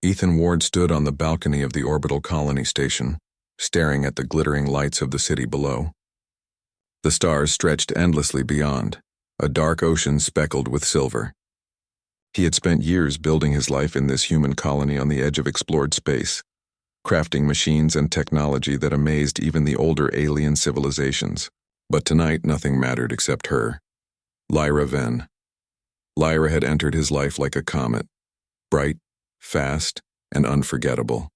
Ethan Ward stood on the balcony of the orbital colony station, staring at the glittering lights of the city below. The stars stretched endlessly beyond, a dark ocean speckled with silver. He had spent years building his life in this human colony on the edge of explored space, crafting machines and technology that amazed even the older alien civilizations. But tonight nothing mattered except her, Lyra Venn. Lyra had entered his life like a comet, bright, fast, and unforgettable.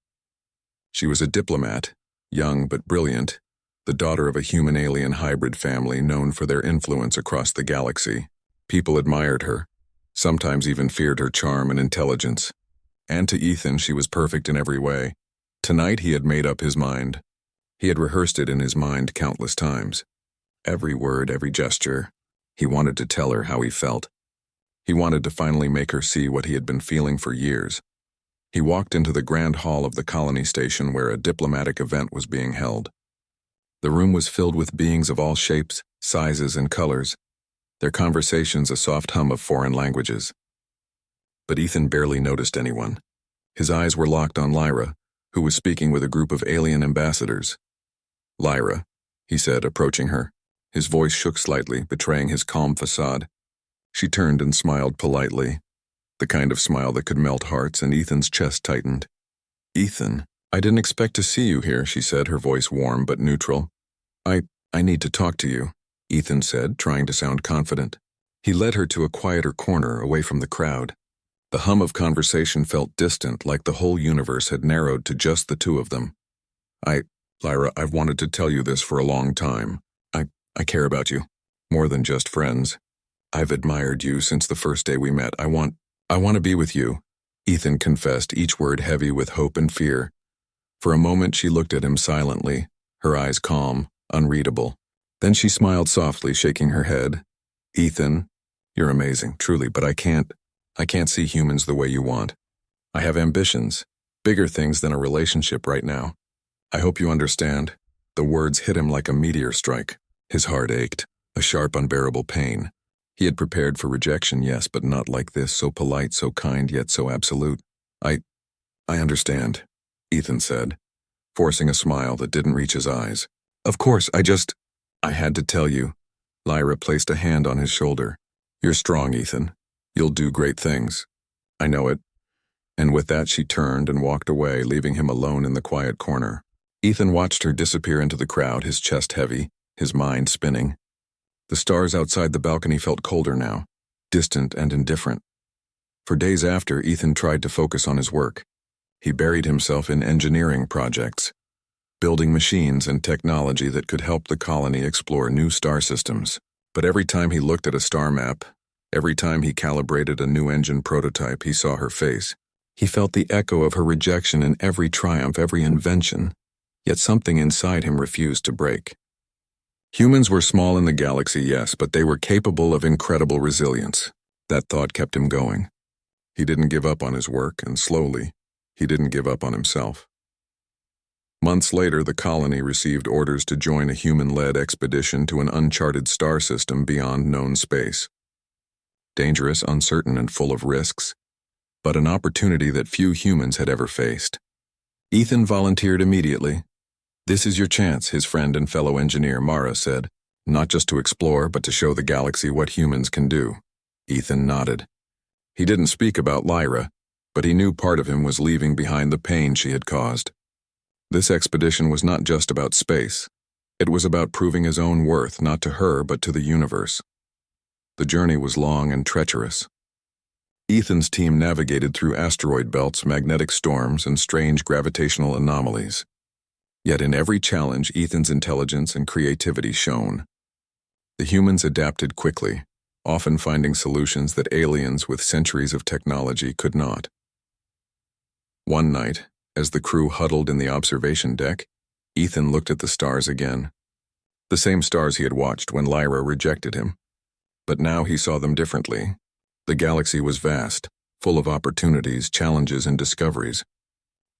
She was a diplomat, young but brilliant, the daughter of a human-alien hybrid family known for their influence across the galaxy. People admired her, sometimes even feared her charm and intelligence. And to Ethan, she was perfect in every way. Tonight he had made up his mind. He had rehearsed it in his mind countless times. Every word, every gesture. He wanted to tell her how he felt. He wanted to finally make her see what he had been feeling for years. He walked into the grand hall of the colony station where a diplomatic event was being held. The room was filled with beings of all shapes, sizes, and colors, their conversations a soft hum of foreign languages. But Ethan barely noticed anyone. His eyes were locked on Lyra, who was speaking with a group of alien ambassadors. "Lyra," he said, approaching her. His voice shook slightly, betraying his calm facade. She turned and smiled politely, the kind of smile that could melt hearts, and Ethan's chest tightened. "Ethan, I didn't expect to see you here," she said, her voice warm but neutral. I need to talk to you," Ethan said, trying to sound confident. He led her to a quieter corner, away from the crowd. The hum of conversation felt distant, like the whole universe had narrowed to just the two of them. Lyra, I've wanted to tell you this for a long time. I care about you, more than just friends. I've admired you since the first day we met. I want to be with you," Ethan confessed, each word heavy with hope and fear. For a moment she looked at him silently, her eyes calm, unreadable. Then she smiled softly, shaking her head. "Ethan, you're amazing, truly, but I can't see humans the way you want. I have ambitions, bigger things than a relationship right now. I hope you understand." The words hit him like a meteor strike. His heart ached, a sharp, unbearable pain. He had prepared for rejection, yes, but not like this, so polite, so kind, yet so absolute. I understand," Ethan said, forcing a smile that didn't reach his eyes. "Of course, I had to tell you." Lyra placed a hand on his shoulder. "You're strong, Ethan. You'll do great things. I know it." And with that she turned and walked away, leaving him alone in the quiet corner. Ethan watched her disappear into the crowd, his chest heavy, his mind spinning. The stars outside the balcony felt colder now, distant and indifferent. For days after, Ethan tried to focus on his work. He buried himself in engineering projects, building machines and technology that could help the colony explore new star systems. But every time he looked at a star map, every time he calibrated a new engine prototype, he saw her face. He felt the echo of her rejection in every triumph, every invention, yet something inside him refused to break. Humans were small in the galaxy, yes, but they were capable of incredible resilience. That thought kept him going. He didn't give up on his work, and slowly, he didn't give up on himself. Months later, the colony received orders to join a human-led expedition to an uncharted star system beyond known space. Dangerous, uncertain, and full of risks, but an opportunity that few humans had ever faced. Ethan volunteered immediately. "This is your chance," his friend and fellow engineer Mara said, "not just to explore, but to show the galaxy what humans can do." Ethan nodded. He didn't speak about Lyra, but he knew part of him was leaving behind the pain she had caused. This expedition was not just about space. It was about proving his own worth, not to her, but to the universe. The journey was long and treacherous. Ethan's team navigated through asteroid belts, magnetic storms, and strange gravitational anomalies. Yet in every challenge, Ethan's intelligence and creativity shone. The humans adapted quickly, often finding solutions that aliens with centuries of technology could not. One night, as the crew huddled in the observation deck, Ethan looked at the stars again. The same stars he had watched when Lyra rejected him. But now he saw them differently. The galaxy was vast, full of opportunities, challenges, and discoveries.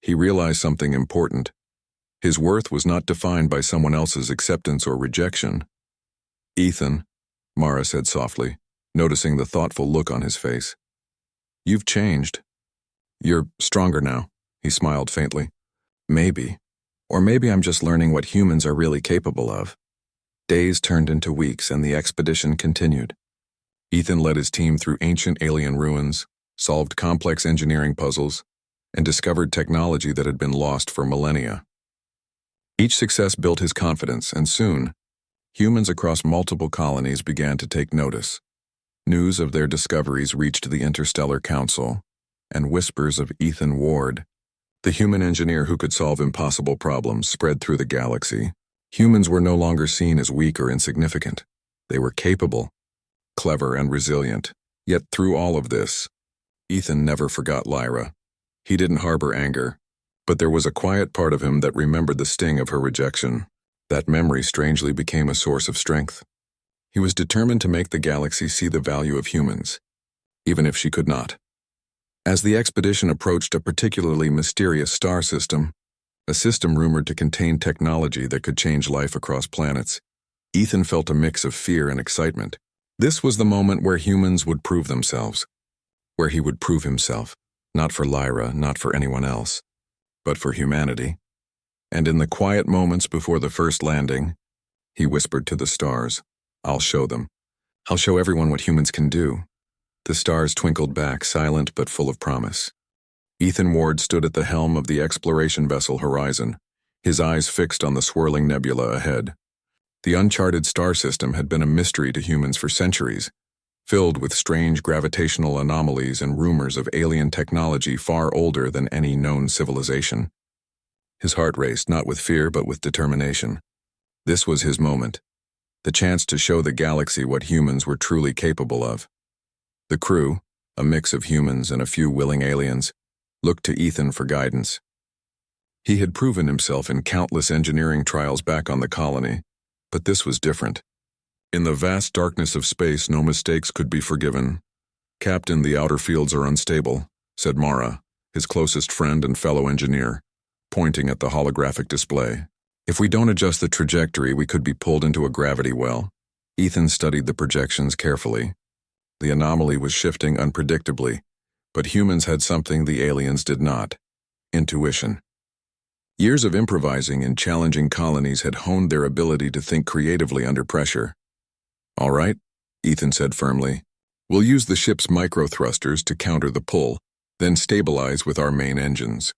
He realized something important. His worth was not defined by someone else's acceptance or rejection. "Ethan," Mara said softly, noticing the thoughtful look on his face. "You've changed." You're stronger now, he smiled faintly. Maybe. Or maybe I'm just learning what humans are really capable of. Days turned into weeks and the expedition continued. Ethan led his team through ancient alien ruins, solved complex engineering puzzles, and discovered technology that had been lost for millennia. Each success built his confidence, and soon, humans across multiple colonies began to take notice. News of their discoveries reached the Interstellar Council, and whispers of Ethan Ward, the human engineer who could solve impossible problems, spread through the galaxy. Humans were no longer seen as weak or insignificant. They were capable, clever, and resilient. Yet through all of this, Ethan never forgot Lyra. He didn't harbor anger, but there was a quiet part of him that remembered the sting of her rejection. That memory strangely became a source of strength. He was determined to make the galaxy see the value of humans, even if she could not. As the expedition approached a particularly mysterious star system, a system rumored to contain technology that could change life across planets, Ethan felt a mix of fear and excitement. This was the moment where humans would prove themselves, where he would prove himself, not for Lyra, not for anyone else, but for humanity. And in the quiet moments before the first landing, he whispered to the stars, "I'll show them. I'll show everyone what humans can do." The stars twinkled back, silent but full of promise. Ethan Ward stood at the helm of the exploration vessel Horizon, his eyes fixed on the swirling nebula ahead. The uncharted star system had been a mystery to humans for centuries, filled with strange gravitational anomalies and rumors of alien technology far older than any known civilization. His heart raced, not with fear but with determination. This was his moment, the chance to show the galaxy what humans were truly capable of. The crew, a mix of humans and a few willing aliens, looked to Ethan for guidance. He had proven himself in countless engineering trials back on the colony, but this was different. In the vast darkness of space, no mistakes could be forgiven. "Captain, the outer fields are unstable," said Mara, his closest friend and fellow engineer, pointing at the holographic display. "If we don't adjust the trajectory, we could be pulled into a gravity well." Ethan studied the projections carefully. The anomaly was shifting unpredictably, but humans had something the aliens did not: intuition. Years of improvising in challenging colonies had honed their ability to think creatively under pressure. "All right," Ethan said firmly. "We'll use the ship's micro-thrusters to counter the pull, then stabilize with our main engines."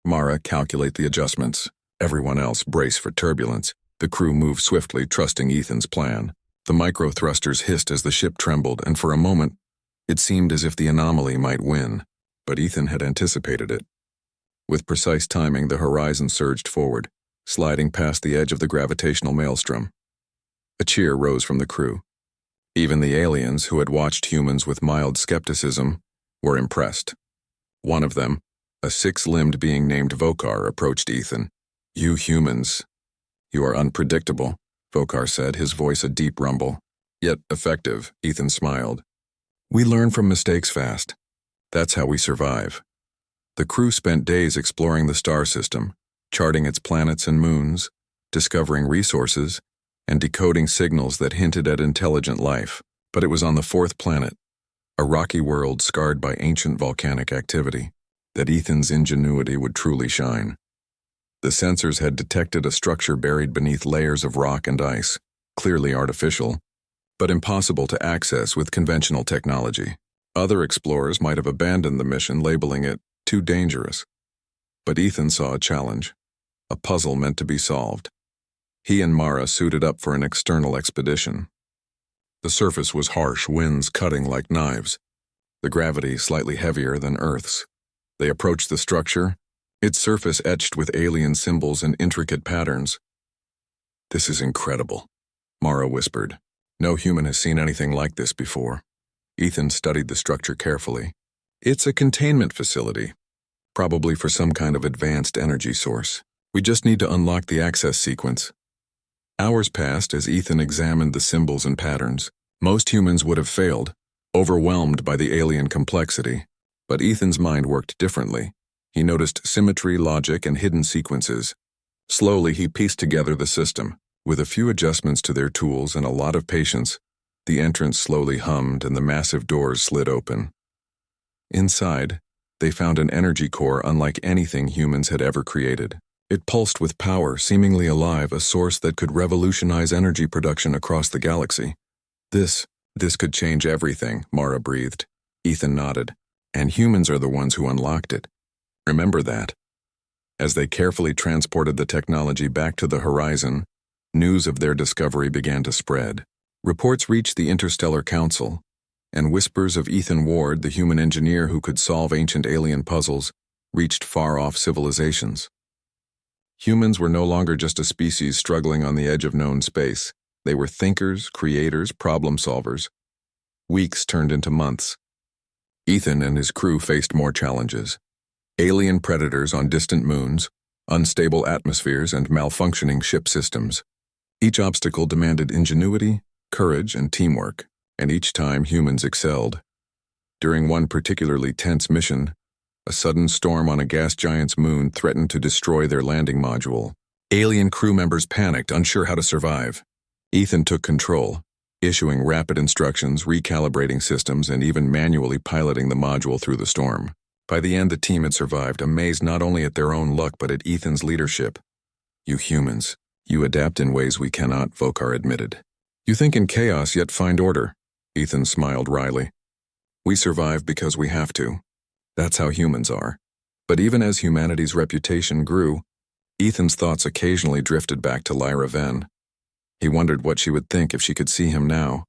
Mara, calculate the adjustments. Everyone else, brace for turbulence. The crew moved swiftly, trusting Ethan's plan. The micro-thrusters hissed as the ship trembled, and for a moment, it seemed as if the anomaly might win. But Ethan had anticipated it. With precise timing, the Horizon surged forward, sliding past the edge of the gravitational maelstrom. A cheer rose from the crew. Even the aliens, who had watched humans with mild skepticism, were impressed. One of them, a six-limbed being named Vokar, approached Ethan. "You humans, you are unpredictable," Vokar said, his voice a deep rumble. "Yet effective," Ethan smiled. "We learn from mistakes fast. That's how we survive." The crew spent days exploring the star system, charting its planets and moons, discovering resources, and decoding signals that hinted at intelligent life. But it was on the fourth planet, a rocky world scarred by ancient volcanic activity, that Ethan's ingenuity would truly shine. The sensors had detected a structure buried beneath layers of rock and ice, clearly artificial, but impossible to access with conventional technology. Other explorers might have abandoned the mission, labeling it too dangerous. But Ethan saw a challenge, a puzzle meant to be solved. He and Mara suited up for an external expedition. The surface was harsh, winds cutting like knives, the gravity slightly heavier than Earth's. They approached the structure, its surface etched with alien symbols and intricate patterns. "This is incredible," Mara whispered. "No human has seen anything like this before." Ethan studied the structure carefully. "It's a containment facility, probably for some kind of advanced energy source. We just need to unlock the access sequence." Hours passed as Ethan examined the symbols and patterns. Most humans would have failed, overwhelmed by the alien complexity. But Ethan's mind worked differently. He noticed symmetry, logic, and hidden sequences. Slowly, he pieced together the system. With a few adjustments to their tools and a lot of patience, the entrance slowly hummed and the massive doors slid open. Inside, They found an energy core unlike anything humans had ever created. It pulsed with power, seemingly alive, a source that could revolutionize energy production across the galaxy. This could change everything, Mara breathed. Ethan nodded. And humans are the ones who unlocked it. Remember that. As they carefully transported the technology back to the horizon, news of their discovery began to spread. Reports reached the Interstellar Council, and whispers of Ethan Ward, the human engineer who could solve ancient alien puzzles, reached far-off civilizations. Humans were no longer just a species struggling on the edge of known space. They were thinkers, creators, problem-solvers. Weeks turned into months. Ethan and his crew faced more challenges. Alien predators on distant moons, unstable atmospheres, and malfunctioning ship systems. Each obstacle demanded ingenuity, courage, and teamwork, and each time humans excelled. During one particularly tense mission, a sudden storm on a gas giant's moon threatened to destroy their landing module. Alien crew members panicked, unsure how to survive. Ethan took control, issuing rapid instructions, recalibrating systems, and even manually piloting the module through the storm. By the end, the team had survived, amazed not only at their own luck but at Ethan's leadership. "You humans, you adapt in ways we cannot," Vokar admitted. "You think in chaos yet find order," Ethan smiled wryly. "We survive because we have to. That's how humans are." But even as humanity's reputation grew, Ethan's thoughts occasionally drifted back to Lyra Venn. He wondered what she would think if she could see him now,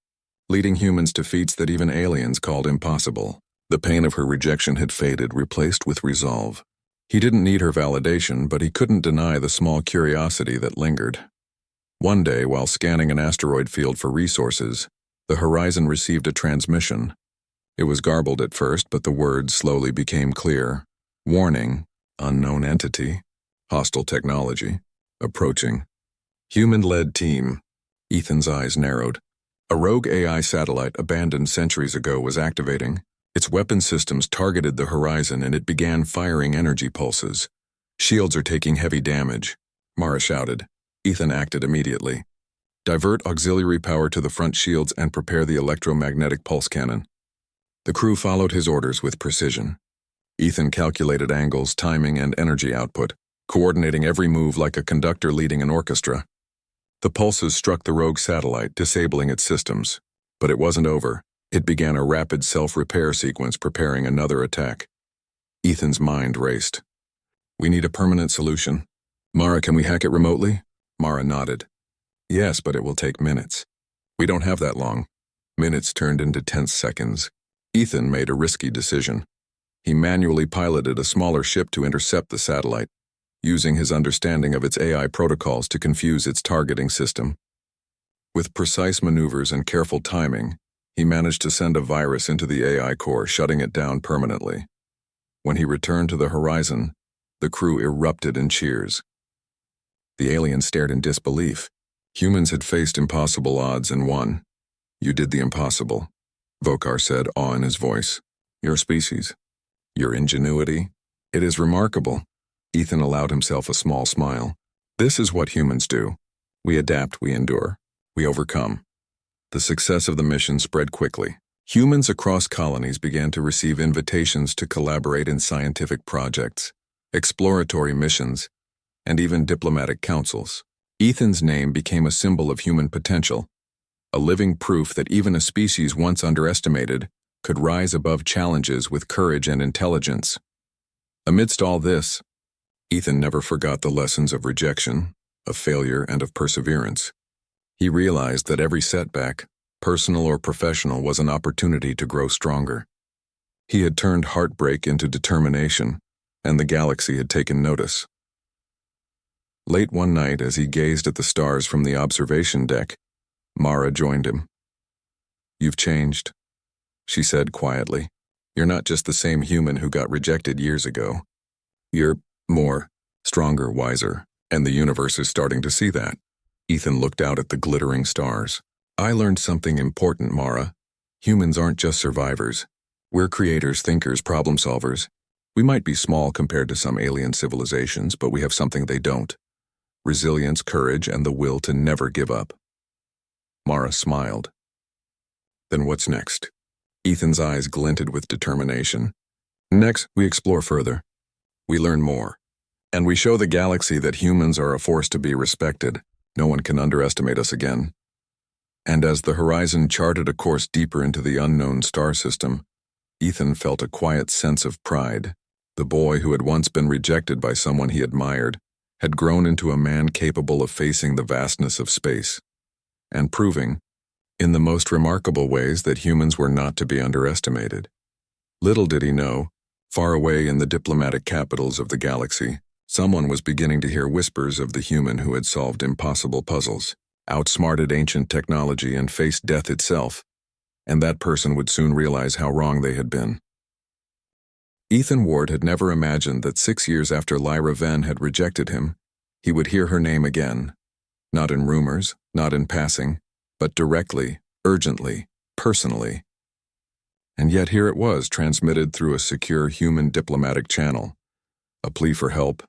leading humans to feats that even aliens called impossible. The pain of her rejection had faded, replaced with resolve. He didn't need her validation, but he couldn't deny the small curiosity that lingered. One day, while scanning an asteroid field for resources, the Horizon received a transmission. It was garbled at first, but the words slowly became clear. Warning, unknown entity, hostile technology, approaching. Human-led team. Ethan's eyes narrowed. A rogue AI satellite abandoned centuries ago was activating. Its weapon systems targeted the horizon and it began firing energy pulses. "Shields are taking heavy damage," Mara shouted. Ethan acted immediately. "Divert auxiliary power to the front shields and prepare the electromagnetic pulse cannon." The crew followed his orders with precision. Ethan calculated angles, timing, and energy output, coordinating every move like a conductor leading an orchestra. The pulses struck the rogue satellite, disabling its systems. But it wasn't over. It began a rapid self-repair sequence, preparing another attack. Ethan's mind raced. "We need a permanent solution. Mara, can we hack it remotely?" Mara nodded. "Yes, but it will take minutes." "We don't have that long." Minutes turned into tense seconds. Ethan made a risky decision. He manually piloted a smaller ship to intercept the satellite, using his understanding of its AI protocols to confuse its targeting system. With precise maneuvers and careful timing, he managed to send a virus into the AI core, shutting it down permanently. When he returned to the horizon, the crew erupted in cheers. The aliens stared in disbelief. Humans had faced impossible odds and won. "You did the impossible," Vokar said, awe in his voice. "Your species. Your ingenuity. It is remarkable." Ethan allowed himself a small smile. "This is what humans do. We adapt, we endure, we overcome." The success of the mission spread quickly. Humans across colonies began to receive invitations to collaborate in scientific projects, exploratory missions, and even diplomatic councils. Ethan's name became a symbol of human potential, a living proof that even a species once underestimated could rise above challenges with courage and intelligence. Amidst all this, Ethan never forgot the lessons of rejection, of failure, and of perseverance. He realized that every setback, personal or professional, was an opportunity to grow stronger. He had turned heartbreak into determination, and the galaxy had taken notice. Late one night, as he gazed at the stars from the observation deck, Mara joined him. "You've changed," she said quietly. "You're not just the same human who got rejected years ago. You're more, stronger, wiser, and the universe is starting to see that." Ethan looked out at the glittering stars. "I learned something important, Mara. Humans aren't just survivors. We're creators, thinkers, problem solvers. We might be small compared to some alien civilizations, but we have something they don't. Resilience, courage, and the will to never give up." Mara smiled. "Then what's next?" Ethan's eyes glinted with determination. Next, we explore further. We learn more. And we show the galaxy that humans are a force to be respected. No one can underestimate us again. And as the horizon charted a course deeper into the unknown star system, Ethan felt a quiet sense of pride. The boy who had once been rejected by someone he admired had grown into a man capable of facing the vastness of space, and proving, in the most remarkable ways, that humans were not to be underestimated. Little did he know, far away in the diplomatic capitals of the galaxy, someone was beginning to hear whispers of the human who had solved impossible puzzles, outsmarted ancient technology, and faced death itself, and that person would soon realize how wrong they had been. Ethan Ward had never imagined that 6 years after Lyra Venn had rejected him, he would hear her name again, not in rumors, not in passing, but directly, urgently, personally. And yet here it was, transmitted through a secure human diplomatic channel, a plea for help,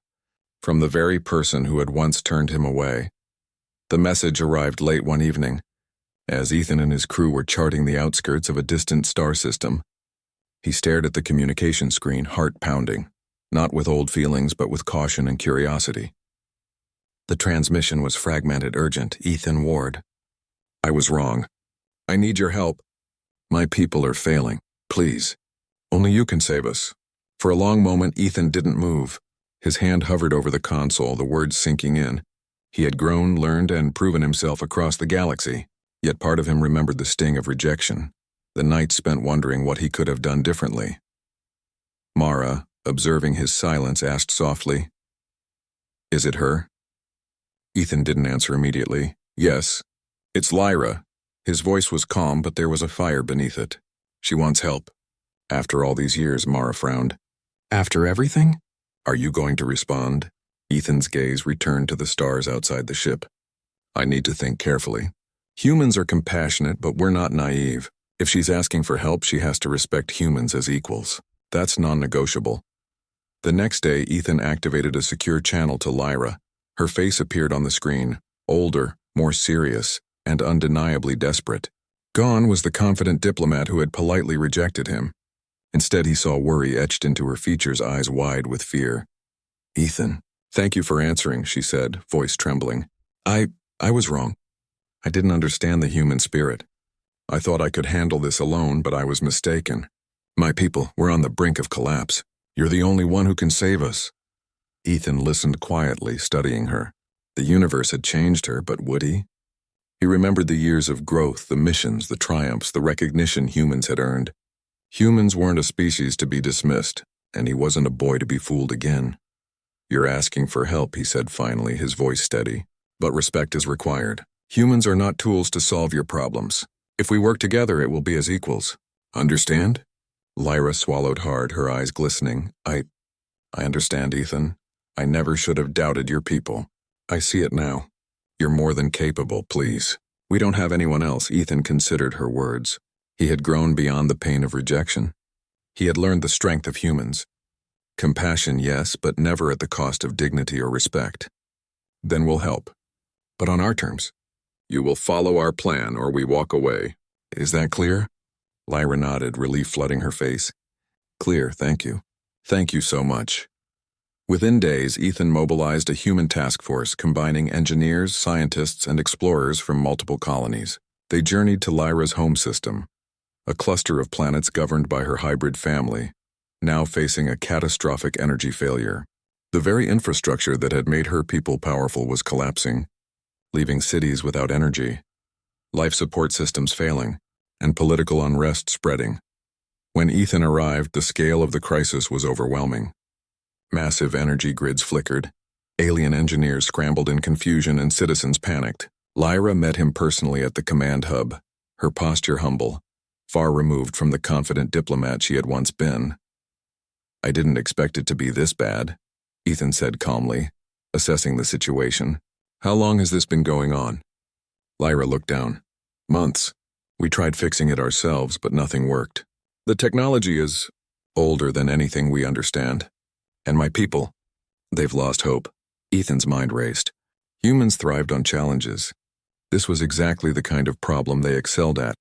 from the very person who had once turned him away. The message arrived late one evening, as Ethan and his crew were charting the outskirts of a distant star system. He stared at the communication screen, heart pounding, not with old feelings but with caution and curiosity. The transmission was fragmented, urgent. Ethan Ward. I was wrong. I need your help. My people are failing. Please. Only you can save us. For a long moment, Ethan didn't move. His hand hovered over the console, the words sinking in. He had grown, learned, and proven himself across the galaxy, yet part of him remembered the sting of rejection, the night spent wondering what he could have done differently. Mara, observing his silence, asked softly, "Is it her?" Ethan didn't answer immediately. "Yes, it's Lyra." His voice was calm, but there was a fire beneath it. "She wants help." "After all these years," Mara frowned. "After everything?" "Are you going to respond?" Ethan's gaze returned to the stars outside the ship. "I need to think carefully. Humans are compassionate, but we're not naive. If she's asking for help, she has to respect humans as equals. That's non-negotiable." The next day, Ethan activated a secure channel to Lyra. Her face appeared on the screen, older, more serious, and undeniably desperate. Gone was the confident diplomat who had politely rejected him. Instead, he saw worry etched into her features, eyes wide with fear. "Ethan, thank you for answering," she said, voice trembling. I was wrong. I didn't understand the human spirit. I thought I could handle this alone, but I was mistaken. My people, we're on the brink of collapse. You're the only one who can save us." Ethan listened quietly, studying her. The universe had changed her, but would he? He remembered the years of growth, the missions, the triumphs, the recognition humans had earned. Humans weren't a species to be dismissed, and he wasn't a boy to be fooled again. "You're asking for help," he said finally, his voice steady. "But respect is required. Humans are not tools to solve your problems. If we work together, it will be as equals. Understand?" Lyra swallowed hard, her eyes glistening. I understand, Ethan. I never should have doubted your people. I see it now. You're more than capable, please. We don't have anyone else." Ethan considered her words. He had grown beyond the pain of rejection. He had learned the strength of humans. Compassion, yes, but never at the cost of dignity or respect. "Then we'll help. But on our terms. You will follow our plan or we walk away. Is that clear?" Lyra nodded, relief flooding her face. "Clear, thank you. Thank you so much." Within days, Ethan mobilized a human task force combining engineers, scientists, and explorers from multiple colonies. They journeyed to Lyra's home system, a cluster of planets governed by her hybrid family, now facing a catastrophic energy failure. The very infrastructure that had made her people powerful was collapsing, leaving cities without energy, life support systems failing, and political unrest spreading. When Ethan arrived, the scale of the crisis was overwhelming. Massive energy grids flickered, alien engineers scrambled in confusion, and citizens panicked. Lyra met him personally at the command hub, her posture humble, far removed from the confident diplomat she had once been. "I didn't expect it to be this bad," Ethan said calmly, assessing the situation. "How long has this been going on?" Lyra looked down. "Months. We tried fixing it ourselves, but nothing worked. The technology is older than anything we understand. And my people, they've lost hope." Ethan's mind raced. Humans thrived on challenges. This was exactly the kind of problem they excelled at.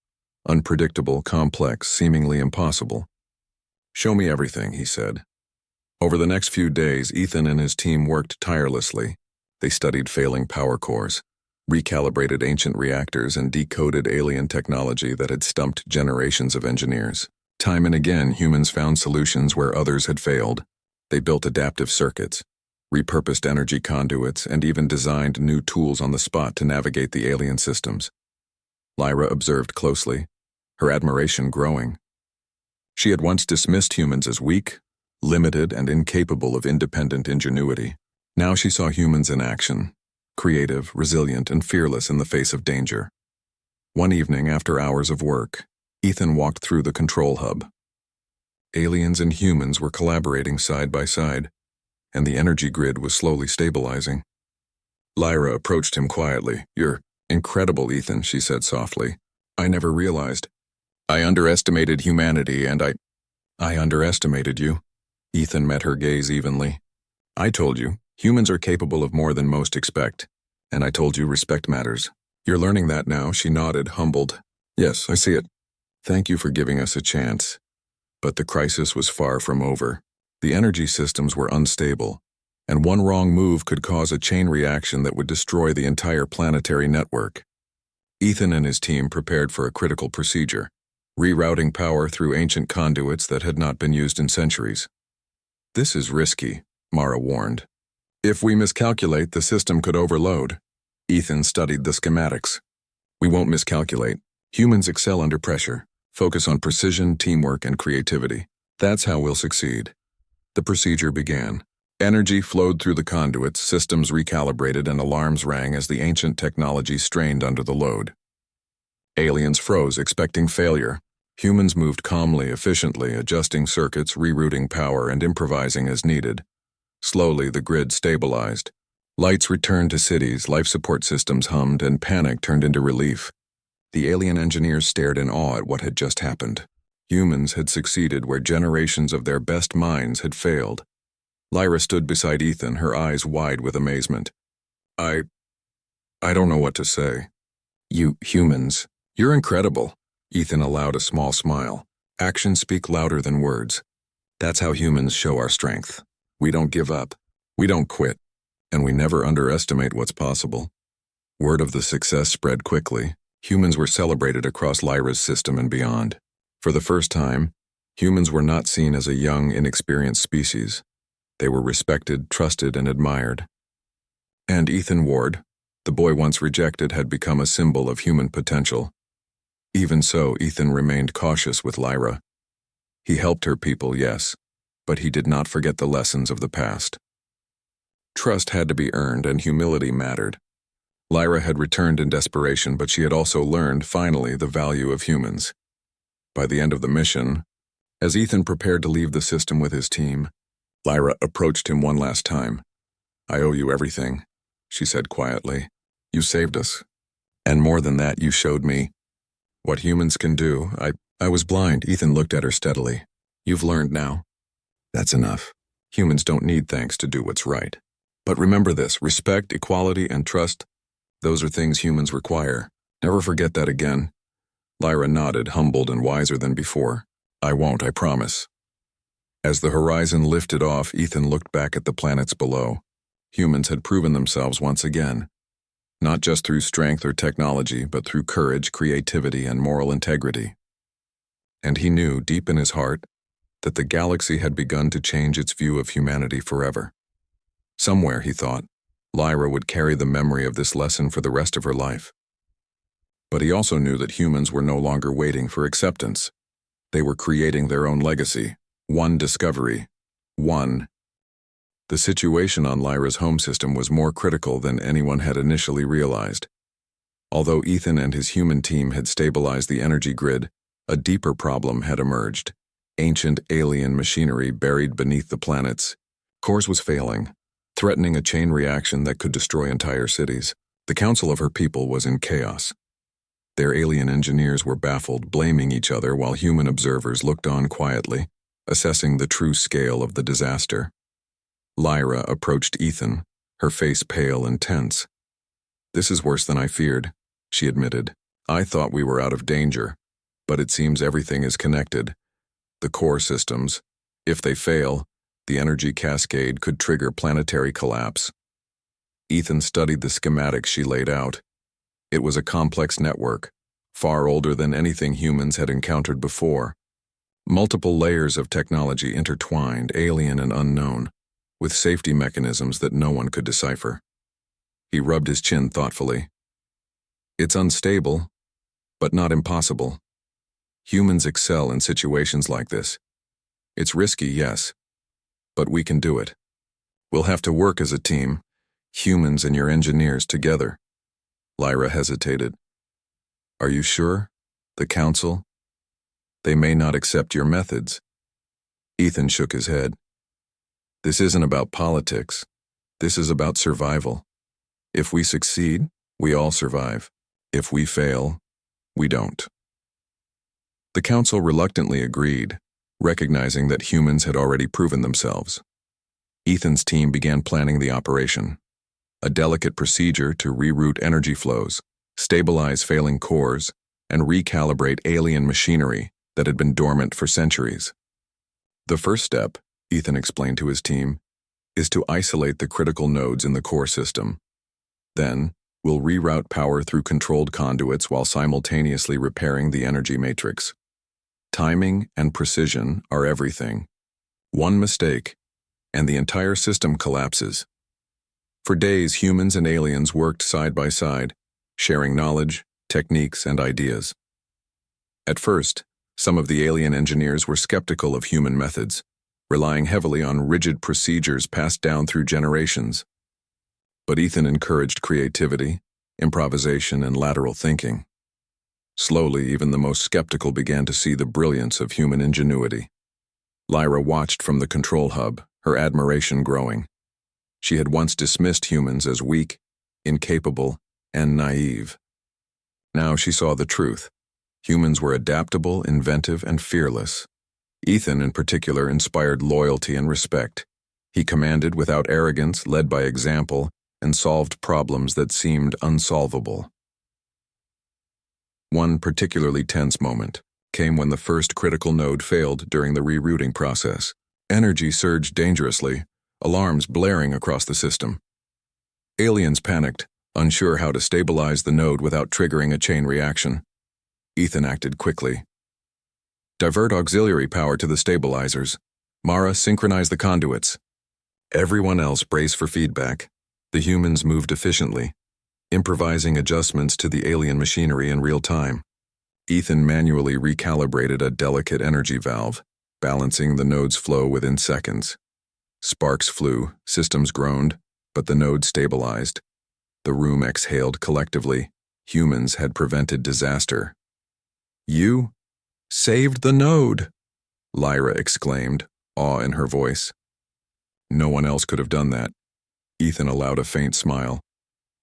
Unpredictable, complex, seemingly impossible. "Show me everything," he said. Over the next few days, Ethan and his team worked tirelessly. They studied failing power cores, recalibrated ancient reactors, and decoded alien technology that had stumped generations of engineers. Time and again, humans found solutions where others had failed. They built adaptive circuits, repurposed energy conduits, and even designed new tools on the spot to navigate the alien systems. Lyra observed closely, her admiration growing. She had once dismissed humans as weak, limited, and incapable of independent ingenuity. Now she saw humans in action, creative, resilient, and fearless in the face of danger. One evening, after hours of work, Ethan walked through the control hub. Aliens and humans were collaborating side by side, and the energy grid was slowly stabilizing. Lyra approached him quietly. "You're incredible, Ethan," she said softly. "I never realized. I underestimated humanity, and I underestimated you." Ethan met her gaze evenly. "I told you, humans are capable of more than most expect, and I told you respect matters. You're learning that now," she nodded, humbled. "Yes, I see it. Thank you for giving us a chance." But the crisis was far from over. The energy systems were unstable, and one wrong move could cause a chain reaction that would destroy the entire planetary network. Ethan and his team prepared for a critical procedure, rerouting power through ancient conduits that had not been used in centuries. "This is risky," Mara warned. "If we miscalculate, the system could overload." Ethan studied the schematics. "We won't miscalculate. Humans excel under pressure. Focus on precision, teamwork, and creativity. That's how we'll succeed." The procedure began. Energy flowed through the conduits, systems recalibrated, and alarms rang as the ancient technology strained under the load. Aliens froze, expecting failure. Humans moved calmly, efficiently, adjusting circuits, rerouting power, and improvising as needed. Slowly, the grid stabilized. Lights returned to cities, life support systems hummed, and panic turned into relief. The alien engineers stared in awe at what had just happened. Humans had succeeded where generations of their best minds had failed. Lyra stood beside Ethan, her eyes wide with amazement. I don't know what to say. "You humans, you're incredible." Ethan allowed a small smile. "Actions speak louder than words. That's how humans show our strength. We don't give up. We don't quit. And we never underestimate what's possible." Word of the success spread quickly. Humans were celebrated across Lyra's system and beyond. For the first time, humans were not seen as a young, inexperienced species. They were respected, trusted, and admired. And Ethan Ward, the boy once rejected, had become a symbol of human potential. Even so, Ethan remained cautious with Lyra. He helped her people, yes, but he did not forget the lessons of the past. Trust had to be earned, and humility mattered. Lyra had returned in desperation, but she had also learned, finally, the value of humans. By the end of the mission, as Ethan prepared to leave the system with his team, Lyra approached him one last time. "I owe you everything," she said quietly. "You saved us. And more than that, you showed me what humans can do." I was blind." Ethan looked at her steadily. "You've learned now. That's enough. Humans don't need thanks to do what's right. But remember this, respect, equality, and trust, those are things humans require. Never forget that again." Lyra nodded, humbled and wiser than before. "I won't, I promise." As the horizon lifted off, Ethan looked back at the planets below. Humans had proven themselves once again. Not just through strength or technology, but through courage, creativity, and moral integrity. And he knew, deep in his heart, that the galaxy had begun to change its view of humanity forever. Somewhere, he thought, Lyra would carry the memory of this lesson for the rest of her life. But he also knew that humans were no longer waiting for acceptance. They were creating their own legacy. One discovery. One. The situation on Lyra's home system was more critical than anyone had initially realized. Although Ethan and his human team had stabilized the energy grid, a deeper problem had emerged. Ancient alien machinery buried beneath the planets. Cores was failing, threatening a chain reaction that could destroy entire cities. The council of her people was in chaos. Their alien engineers were baffled, blaming each other while human observers looked on quietly, assessing the true scale of the disaster. Lyra approached Ethan, her face pale and tense. "This is worse than I feared," she admitted. "I thought we were out of danger, but it seems everything is connected. the core systems. If they fail, the energy cascade could trigger planetary collapse. Ethan studied the schematics she laid out. It was a complex network, far older than anything humans had encountered before. Multiple layers of technology intertwined, alien and unknown, with safety mechanisms that no one could decipher. He rubbed his chin thoughtfully. It's unstable, but not impossible. Humans excel in situations like this. It's risky, yes, but we can do it. We'll have to work as a team, humans and your engineers together. Lyra hesitated. Are you sure? The Council? They may not accept your methods. Ethan shook his head. This isn't about politics. This is about survival. If we succeed, we all survive. If we fail, we don't. The Council reluctantly agreed, recognizing that humans had already proven themselves. Ethan's team began planning the operation, a delicate procedure to reroute energy flows, stabilize failing cores, and recalibrate alien machinery that had been dormant for centuries. The first step, Ethan explained to his team, is to isolate the critical nodes in the core system. Then, we'll reroute power through controlled conduits while simultaneously repairing the energy matrix. Timing and precision are everything. One mistake, and the entire system collapses. For days, humans and aliens worked side by side, sharing knowledge, techniques, and ideas. At first, some of the alien engineers were skeptical of human methods, relying heavily on rigid procedures passed down through generations. But Ethan encouraged creativity, improvisation, and lateral thinking. Slowly, even the most skeptical began to see the brilliance of human ingenuity. Lyra watched from the control hub, her admiration growing. She had once dismissed humans as weak, incapable, and naive. Now she saw the truth. Humans were adaptable, inventive, and fearless. Ethan, in particular, inspired loyalty and respect. He commanded without arrogance, led by example, and solved problems that seemed unsolvable. One particularly tense moment came when the first critical node failed during the rerouting process. Energy surged dangerously, alarms blaring across the system. Aliens panicked, unsure how to stabilize the node without triggering a chain reaction. Ethan acted quickly. Divert auxiliary power to the stabilizers. Mara, synchronize the conduits. Everyone else brace for feedback. The humans moved efficiently, improvising adjustments to the alien machinery in real time. Ethan manually recalibrated a delicate energy valve, balancing the node's flow within seconds. Sparks flew, systems groaned, but the node stabilized. The room exhaled collectively. Humans had prevented disaster. You saved the node, Lyra exclaimed, awe in her voice. No one else could have done that. Ethan allowed a faint smile.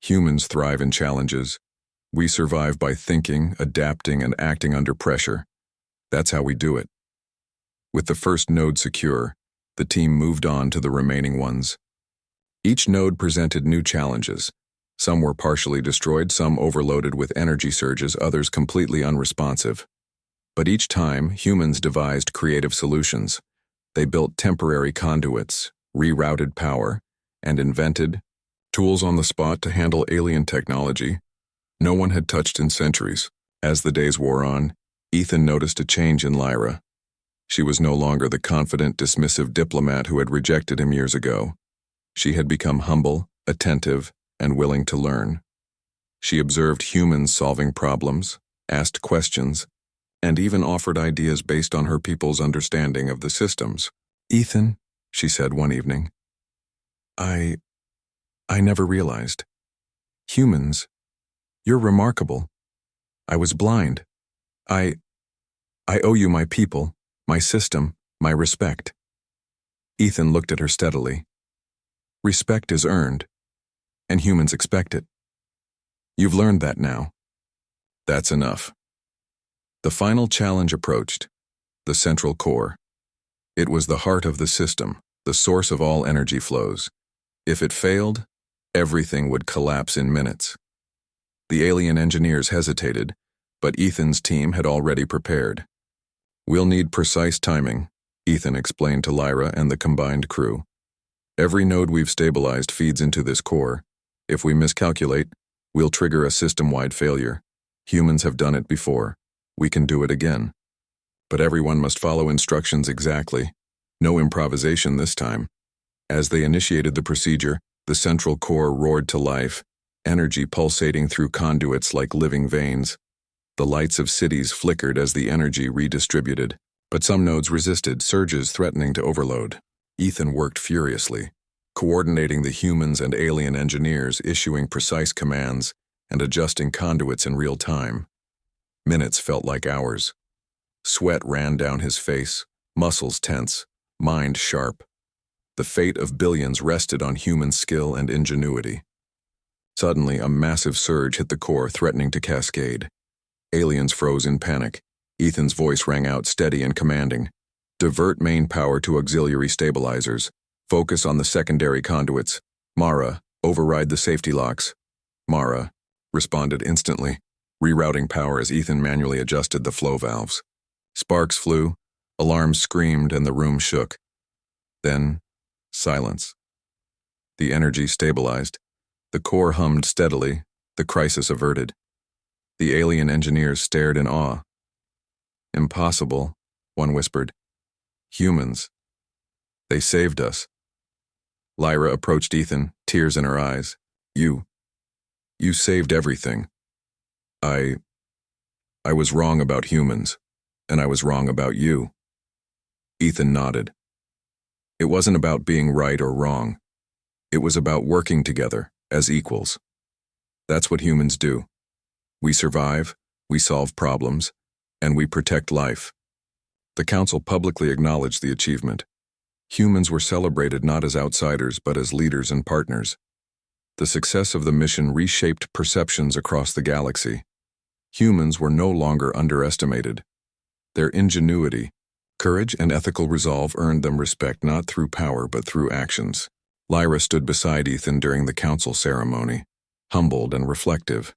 Humans thrive in challenges. We survive by thinking, adapting, and acting under pressure. That's how we do it. With the first node secure, the team moved on to the remaining ones. Each node presented new challenges. Some were partially destroyed, some overloaded with energy surges, others completely unresponsive. But each time, humans devised creative solutions. They built temporary conduits, rerouted power, and invented tools on the spot to handle alien technology no one had touched in centuries. As the days wore on, Ethan noticed a change in Lyra. She was no longer the confident, dismissive diplomat who had rejected him years ago. She had become humble, attentive, and willing to learn. She observed humans solving problems, asked questions, and even offered ideas based on her people's understanding of the systems. Ethan, she said one evening, I never realized. Humans, you're remarkable. I was blind. I owe you my people, my system, my respect. Ethan looked at her steadily. Respect is earned, and humans expect it. You've learned that now. That's enough. The final challenge approached, the central core. It was the heart of the system, the source of all energy flows. If it failed, everything would collapse in minutes. The alien engineers hesitated, but Ethan's team had already prepared. We'll need precise timing, Ethan explained to Lyra and the combined crew. Every node we've stabilized feeds into this core. If we miscalculate, we'll trigger a system-wide failure. Humans have done it before. We can do it again. But everyone must follow instructions exactly. No improvisation this time. As they initiated the procedure, the central core roared to life, energy pulsating through conduits like living veins. The lights of cities flickered as the energy redistributed, but some nodes resisted, surges threatening to overload. Ethan worked furiously, coordinating the humans and alien engineers, issuing precise commands and adjusting conduits in real time. Minutes felt like hours. Sweat ran down his face, muscles tense, mind sharp. The fate of billions rested on human skill and ingenuity. Suddenly, a massive surge hit the core, threatening to cascade. Aliens froze in panic. Ethan's voice rang out steady and commanding. Divert main power to auxiliary stabilizers. Focus on the secondary conduits. Mara, override the safety locks. Mara responded instantly, rerouting power as Ethan manually adjusted the flow valves. Sparks flew, alarms screamed, and the room shook. Then, silence. The energy stabilized. The core hummed steadily, the crisis averted. The alien engineers stared in awe. Impossible, one whispered. Humans. They saved us. Lyra approached Ethan, tears in her eyes. You saved everything. I was wrong about humans, and I was wrong about you. Ethan nodded. It wasn't about being right or wrong. It was about working together, as equals. That's what humans do. We survive, we solve problems, and we protect life. The council publicly acknowledged the achievement. Humans were celebrated not as outsiders but as leaders and partners. The success of the mission reshaped perceptions across the galaxy. Humans were no longer underestimated. Their ingenuity, courage, and ethical resolve earned them respect not through power but through actions. Lyra stood beside Ethan during the council ceremony, humbled and reflective.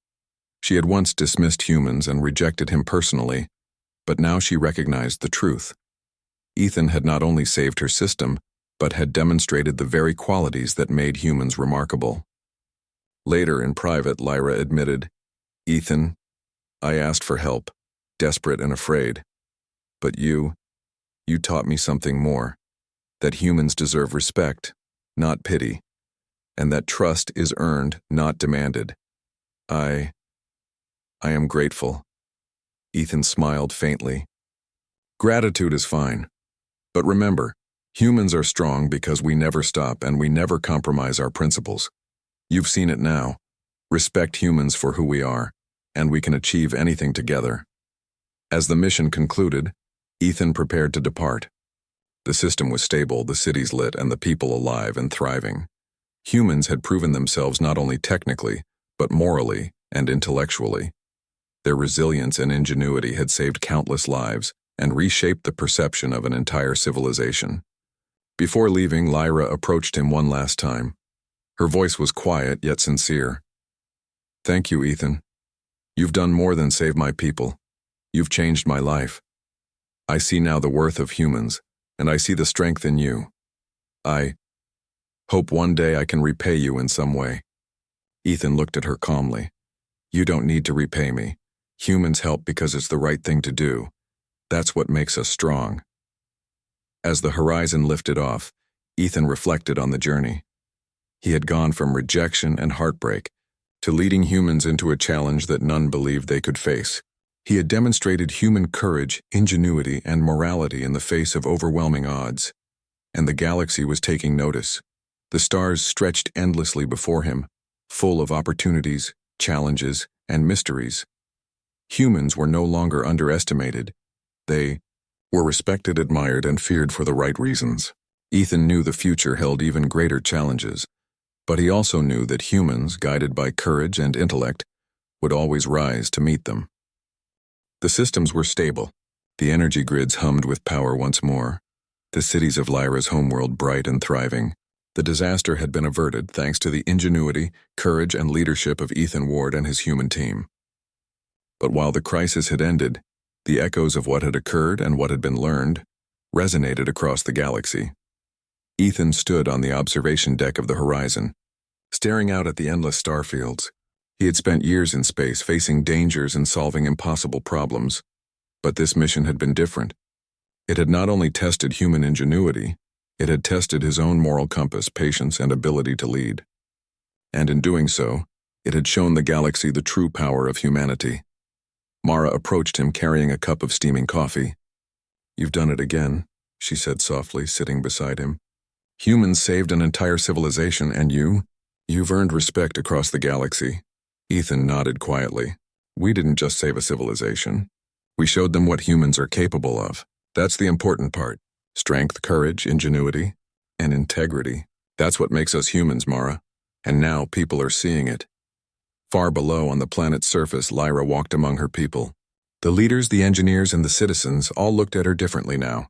She had once dismissed humans and rejected him personally, but now she recognized the truth. Ethan had not only saved her system, but had demonstrated the very qualities that made humans remarkable. Later in private, Lyra admitted, Ethan, I asked for help, desperate and afraid. But you taught me something more, that humans deserve respect, not pity, and that trust is earned, not demanded. I am grateful. Ethan smiled faintly. Gratitude is fine. But remember, humans are strong because we never stop and we never compromise our principles. You've seen it now. Respect humans for who we are, and we can achieve anything together. As the mission concluded, Ethan prepared to depart. The system was stable, the cities lit, and the people alive and thriving. Humans had proven themselves not only technically, but morally and intellectually. Their resilience and ingenuity had saved countless lives and reshaped the perception of an entire civilization. Before leaving, Lyra approached him one last time. Her voice was quiet yet sincere. Thank you, Ethan. You've done more than save my people. You've changed my life. I see now the worth of humans, and I see the strength in you. I hope one day I can repay you in some way. Ethan looked at her calmly. You don't need to repay me. Humans help because it's the right thing to do. That's what makes us strong. As the horizon lifted off, Ethan reflected on the journey. He had gone from rejection and heartbreak to leading humans into a challenge that none believed they could face. He had demonstrated human courage, ingenuity, and morality in the face of overwhelming odds. And the galaxy was taking notice. The stars stretched endlessly before him, full of opportunities, challenges, and mysteries. Humans were no longer underestimated. They were respected, admired, and feared for the right reasons. Ethan knew the future held even greater challenges, but he also knew that humans, guided by courage and intellect, would always rise to meet them. The systems were stable. The energy grids hummed with power once more. The cities of Lyra's homeworld bright and thriving. The disaster had been averted thanks to the ingenuity, courage, and leadership of Ethan Ward and his human team. But while the crisis had ended, The echoes of what had occurred and what had been learned resonated across the galaxy. Ethan stood on the observation deck of the horizon, staring out at the endless starfields. He had spent years in space, facing dangers and solving impossible problems. But this mission had been different. It had not only tested human ingenuity, it had tested his own moral compass, patience, and ability to lead. And in doing so, it had shown the galaxy the true power of humanity. Mara approached him carrying a cup of steaming coffee. "You've done it again," she said softly, sitting beside him. "Humans saved an entire civilization, and you've earned respect across the galaxy." Ethan nodded quietly. "We didn't just save a civilization. We showed them what humans are capable of. That's the important part. Strength, courage, ingenuity, and integrity. That's what makes us humans, Mara. And now people are seeing it." Far below on the planet's surface, Lyra walked among her people. The leaders, the engineers, and the citizens all looked at her differently now.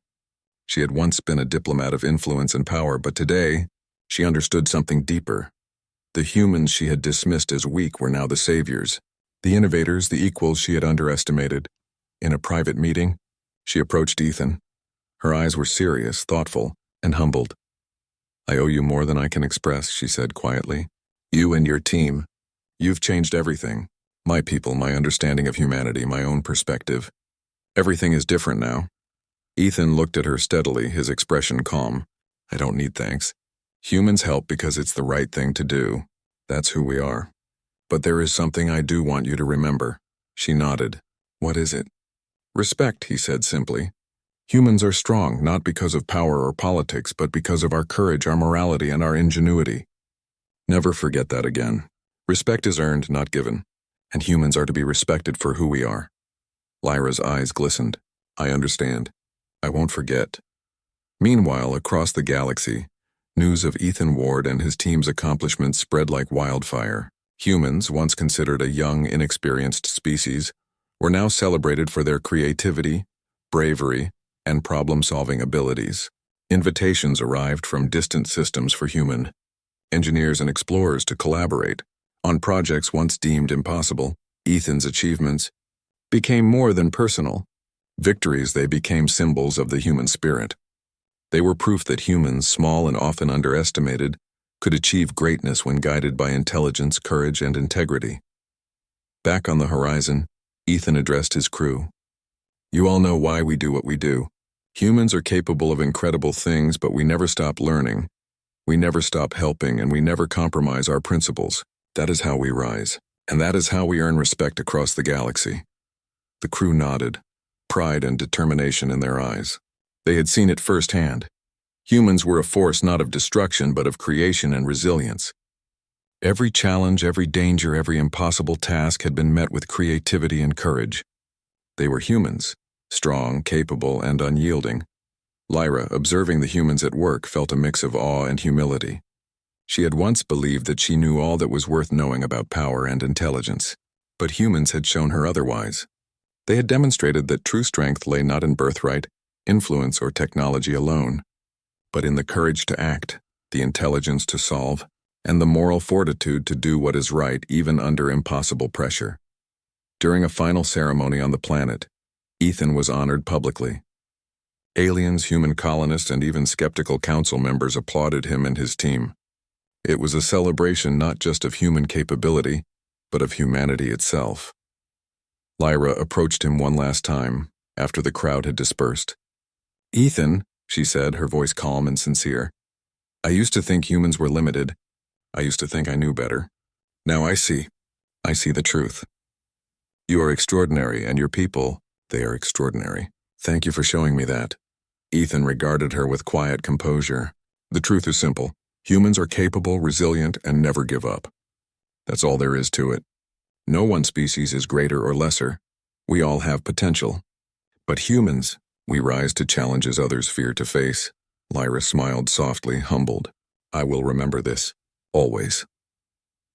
She had once been a diplomat of influence and power, but today, she understood something deeper. The humans she had dismissed as weak were now the saviors. The innovators, the equals she had underestimated. In a private meeting, she approached Ethan. Her eyes were serious, thoughtful, and humbled. "I owe you more than I can express," she said quietly. "You and your team. You've changed everything. My people, my understanding of humanity, my own perspective. Everything is different now." Ethan looked at her steadily, his expression calm. "I don't need thanks. Humans help because it's the right thing to do. That's who we are. But there is something I do want you to remember." She nodded. "What is it?" "Respect," he said simply. "Humans are strong, not because of power or politics, but because of our courage, our morality, and our ingenuity. Never forget that again. Respect is earned, not given, and humans are to be respected for who we are." Lyra's eyes glistened. "I understand. I won't forget." Meanwhile, across the galaxy, news of Ethan Ward and his team's accomplishments spread like wildfire. Humans, once considered a young, inexperienced species, were now celebrated for their creativity, bravery, and problem-solving abilities. Invitations arrived from distant systems for human engineers and explorers to collaborate on projects once deemed impossible. Ethan's achievements became more than personal. Victories, they became symbols of the human spirit. They were proof that humans, small and often underestimated, could achieve greatness when guided by intelligence, courage, and integrity. Back on the horizon, Ethan addressed his crew. "You all know why we do what we do. Humans are capable of incredible things, but we never stop learning. We never stop helping, and we never compromise our principles. That is how we rise, and that is how we earn respect across the galaxy." The crew nodded, pride and determination in their eyes. They had seen it firsthand. Humans were a force not of destruction, but of creation and resilience. Every challenge, every danger, every impossible task had been met with creativity and courage. They were humans, strong, capable, and unyielding. Lyra, observing the humans at work, felt a mix of awe and humility. She had once believed that she knew all that was worth knowing about power and intelligence, but humans had shown her otherwise. They had demonstrated that true strength lay not in birthright, influence, or technology alone, but in the courage to act, the intelligence to solve, and the moral fortitude to do what is right even under impossible pressure. During a final ceremony on the planet, Ethan was honored publicly. Aliens, human colonists, and even skeptical council members applauded him and his team. It was a celebration not just of human capability, but of humanity itself. Lyra approached him one last time, after the crowd had dispersed. "Ethan," she said, her voice calm and sincere, "I used to think humans were limited. I used to think I knew better. Now I see the truth. You are extraordinary, and your people, they are extraordinary. Thank you for showing me that." Ethan regarded her with quiet composure. "The truth is simple. Humans are capable, resilient, and never give up. That's all there is to it. No one species is greater or lesser. We all have potential. But humans, we rise to challenges others fear to face." Lyra smiled softly, humbled. "I will remember this. Always."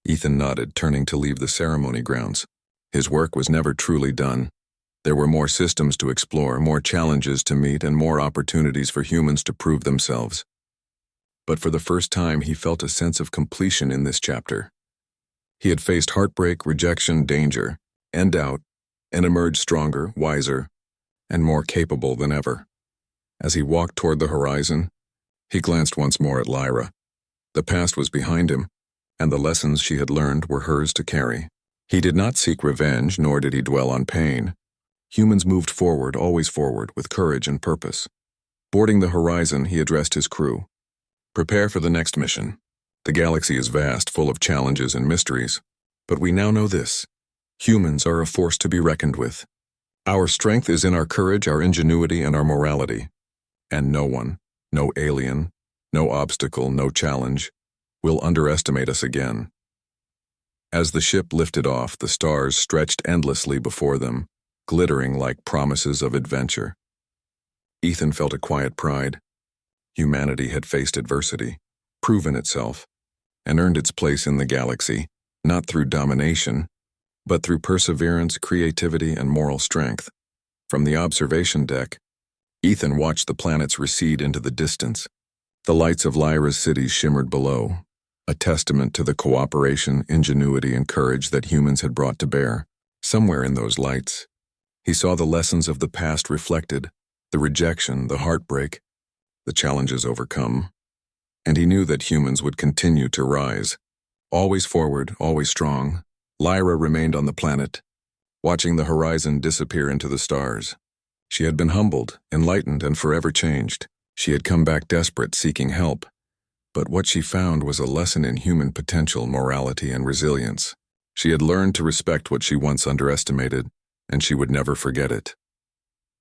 Ethan nodded, turning to leave the ceremony grounds. His work was never truly done. There were more systems to explore, more challenges to meet, and more opportunities for humans to prove themselves. But for the first time, he felt a sense of completion in this chapter. He had faced heartbreak, rejection, danger, and doubt, and emerged stronger, wiser, and more capable than ever. As he walked toward the horizon, he glanced once more at Lyra. The past was behind him, and the lessons she had learned were hers to carry. He did not seek revenge, nor did he dwell on pain. Humans moved forward, always forward, with courage and purpose. Boarding the horizon, he addressed his crew. Prepare for the next mission. The galaxy is vast, full of challenges and mysteries. But we now know this: humans are a force to be reckoned with. Our strength is in our courage, our ingenuity, and our morality. And no one, no alien, no obstacle, no challenge, will underestimate us again. As the ship lifted off, the stars stretched endlessly before them, glittering like promises of adventure. Ethan felt a quiet pride. Humanity had faced adversity, proven itself, and earned its place in the galaxy, not through domination, but through perseverance, creativity, and moral strength. From the observation deck, Ethan watched the planets recede into the distance. The lights of Lyra's cities shimmered below, a testament to the cooperation, ingenuity, and courage that humans had brought to bear. Somewhere in those lights, he saw the lessons of the past reflected, the rejection, the heartbreak, the challenges overcome, and he knew that humans would continue to rise. Always forward, always strong, Lyra remained on the planet, watching the horizon disappear into the stars. She had been humbled, enlightened, and forever changed. She had come back desperate, seeking help. But what she found was a lesson in human potential, morality, and resilience. She had learned to respect what she once underestimated, and she would never forget it.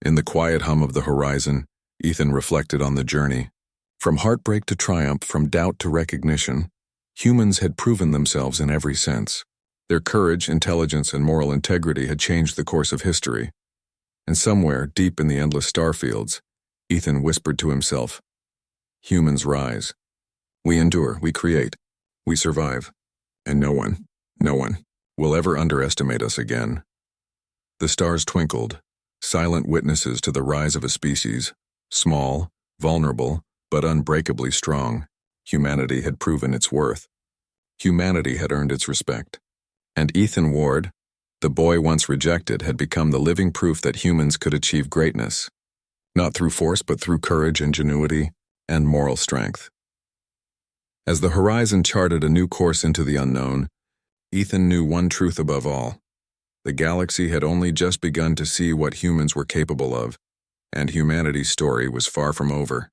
In the quiet hum of the horizon, Ethan reflected on the journey. From heartbreak to triumph, from doubt to recognition, humans had proven themselves in every sense. Their courage, intelligence, and moral integrity had changed the course of history. And somewhere, deep in the endless starfields, Ethan whispered to himself, "Humans rise. We endure, we create, we survive, and no one will ever underestimate us again." The stars twinkled, silent witnesses to the rise of a species, small, vulnerable, but unbreakably strong. Humanity had proven its worth. Humanity had earned its respect. And Ethan Ward, the boy once rejected, had become the living proof that humans could achieve greatness, not through force but through courage, ingenuity, and moral strength. As the horizon charted a new course into the unknown, Ethan knew one truth above all. The galaxy had only just begun to see what humans were capable of, and humanity's story was far from over.